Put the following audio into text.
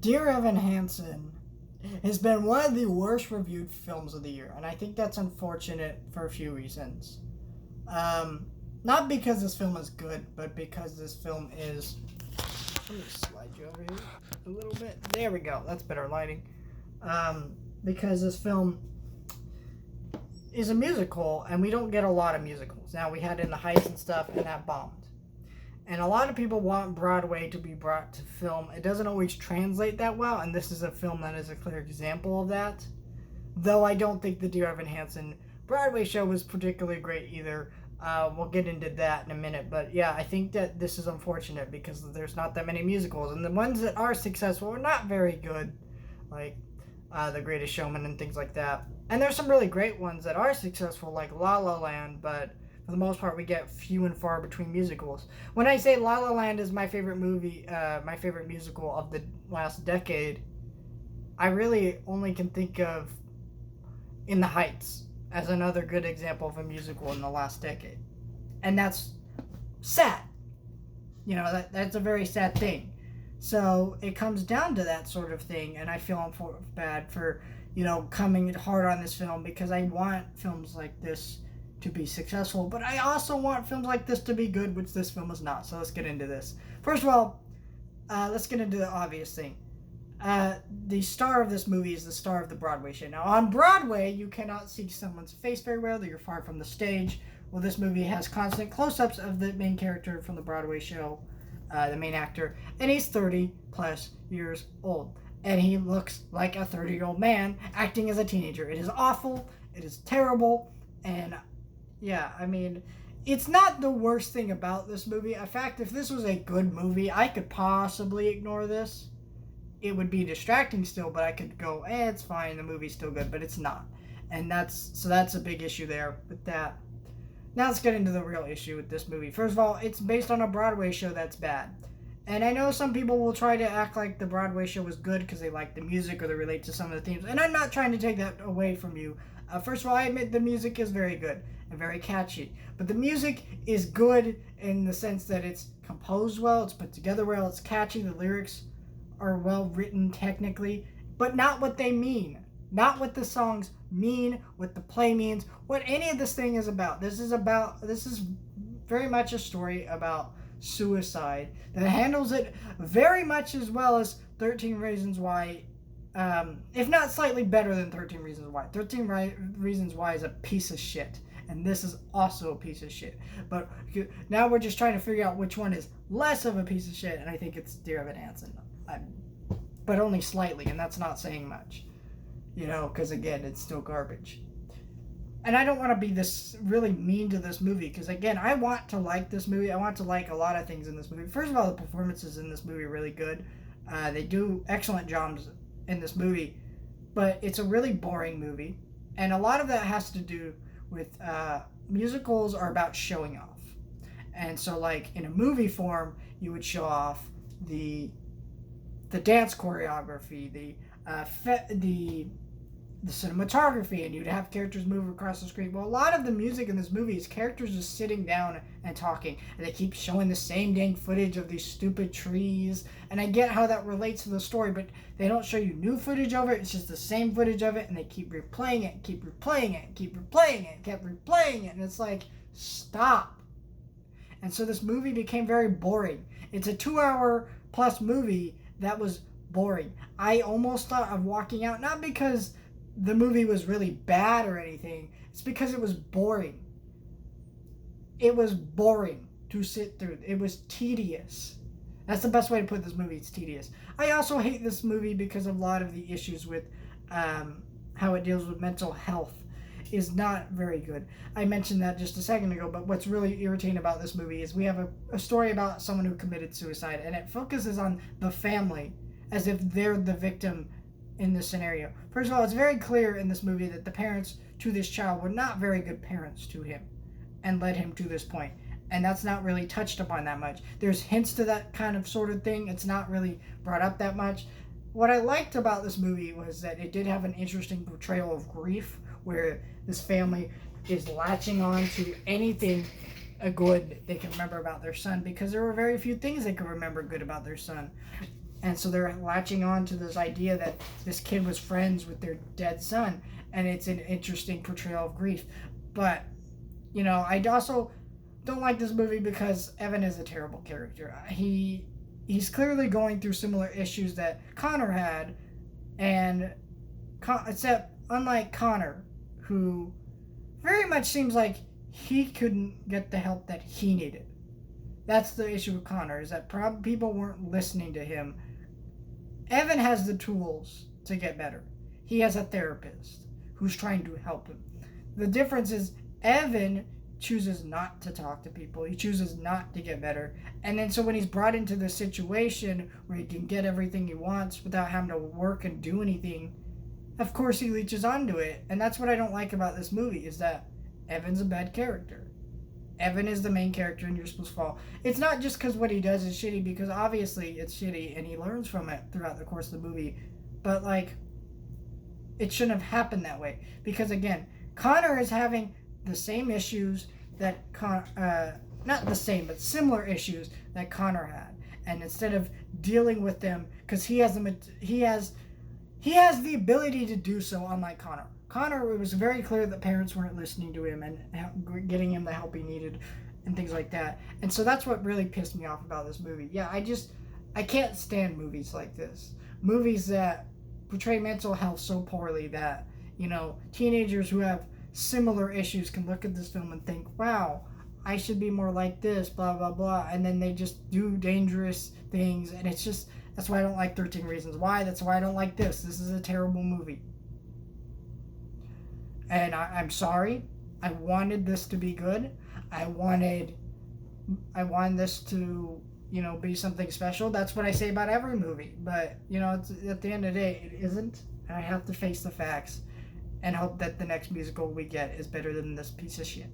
Dear Evan Hansen has been one of the worst reviewed films of the year, and I think that's unfortunate for a few reasons. Um, Not because this film is good, but because this film is. Let me slide you over here a little bit. There we go. That's better lighting. Because this film is a musical, and we don't get a lot of musicals. Now, we had In the Heights and stuff, and that bombed. And a lot of people want Broadway to be brought to film. It doesn't always translate that well, and this is a film that is a clear example of that. Though I don't think the Dear Evan Hansen Broadway show was particularly great either. We'll get into that in a minute. But yeah, I think that this is unfortunate because there's not that many musicals. And the ones that are successful are not very good. Like The Greatest Showman and things like that. And there's some really great ones that are successful, like La La Land, but for the most part, we get few and far between musicals. When I say La La Land is my favorite movie, my favorite musical of the last decade, I really only can think of In the Heights as another good example of a musical in the last decade. And that's sad. You know, that's a very sad thing. So it comes down to that sort of thing, and I feel bad for, coming hard on this film because I want films like this to be successful, but I also want films like this to be good, which this film is not. So let's get into this. First of all, let's get into the obvious thing. The star of this movie is the star of the Broadway show. Now, on Broadway, you cannot see someone's face very well. You're far from the stage. Well, this movie has constant close-ups of the main character from the Broadway show, the main actor, and he's 30 plus years old. And he looks like a 30-year-old man acting as a teenager. It is awful. It is terrible. And yeah, I mean, it's not the worst thing about this movie. In fact, if this was a good movie, I could possibly ignore this. It would be distracting still, but I could go, it's fine, the movie's still good, but it's not. And that's a big issue there with that. Now let's get into the real issue with this movie. First of all, it's based on a Broadway show that's bad. And I know some people will try to act like the Broadway show was good because they like the music or they relate to some of the themes. And I'm not trying to take that away from you. First of all, I admit the music is very good and very catchy. But the music is good in the sense that it's composed well, it's put together well, it's catchy, the lyrics are well written technically, but not what they mean. Not what the songs mean, what the play means, what any of this thing is about. This is very much a story about suicide that handles it very much as well as 13 Reasons Why, if not slightly better than 13 Reasons Why. 13 Reasons Why is a piece of shit, and this is also a piece of shit. But now we're just trying to figure out which one is less of a piece of shit, and I think it's Dear Evan Hansen. But only slightly, and that's not saying much. Because again, it's still garbage. And I don't want to be this really mean to this movie, because again, I want to like this movie. I want to like a lot of things in this movie. First of all, the performances in this movie are really good. They do excellent jobs in this movie, but it's a really boring movie. And a lot of that has to do with musicals are about showing off. And so like in a movie form, you would show off the dance choreography, the cinematography, and you'd have characters move across the screen. Well, a lot of the music in this movie is characters just sitting down and talking, and they keep showing the same dang footage of these stupid trees. And I get how that relates to the story, but they don't show you new footage of it. It's just the same footage of it, and they keep replaying it, keep replaying it, keep replaying it, kept replaying it, and it's like, stop. And so this movie became very boring. It's a 2-hour plus movie that was boring. I almost thought of walking out, not because the movie was really bad or anything. It's because it was boring. It was boring to sit through. It was tedious. That's the best way to put this movie. It's tedious. I also hate this movie because of a lot of the issues with how it deals with mental health is not very good. I mentioned that just a second ago, but what's really irritating about this movie is we have a story about someone who committed suicide, and it focuses on the family as if they're the victim in this scenario. First of all, it's very clear in this movie that the parents to this child were not very good parents to him and led him to this point. And that's not really touched upon that much. There's hints to that kind of sort of thing. It's not really brought up that much. What I liked about this movie was that it did have an interesting portrayal of grief, where this family is latching on to anything good they can remember about their son, because there were very few things they could remember good about their son. And so they're latching on to this idea that this kid was friends with their dead son, and it's an interesting portrayal of grief. But I also don't like this movie because Evan is a terrible character. He's clearly going through similar issues that Connor had, and except unlike Connor, who very much seems like he couldn't get the help that he needed. That's the issue with Connor, is that people weren't listening to him. Evan has the tools to get better. He has a therapist who's trying to help him. The difference is Evan chooses not to talk to people. He chooses not to get better. And then so when he's brought into this situation where he can get everything he wants without having to work and do anything, of course he leeches onto it. And that's what I don't like about this movie, is that Evan's a bad character. Evan is the main character and you're supposed to fall. It's not just because what he does is shitty, because obviously it's shitty and he learns from it throughout the course of the movie. But it shouldn't have happened that way. Because again, Connor is having the same issues that not the same, but similar issues that Connor had. And instead of dealing with them, because he has the ability to do so, unlike Connor. Connor, it was very clear that parents weren't listening to him and getting him the help he needed and things like that. And so that's what really pissed me off about this movie. Yeah, I can't stand movies like this. Movies that portray mental health so poorly that, teenagers who have similar issues can look at this film and think, wow, I should be more like this, blah, blah, blah. And then they just do dangerous things. And that's why I don't like 13 Reasons Why. That's why I don't like this. This is a terrible movie. And I'm sorry. I wanted this to be good. I wanted this to, be something special. That's what I say about every movie. But, it's, at the end of the day, it isn't. And I have to face the facts and hope that the next musical we get is better than this piece of shit.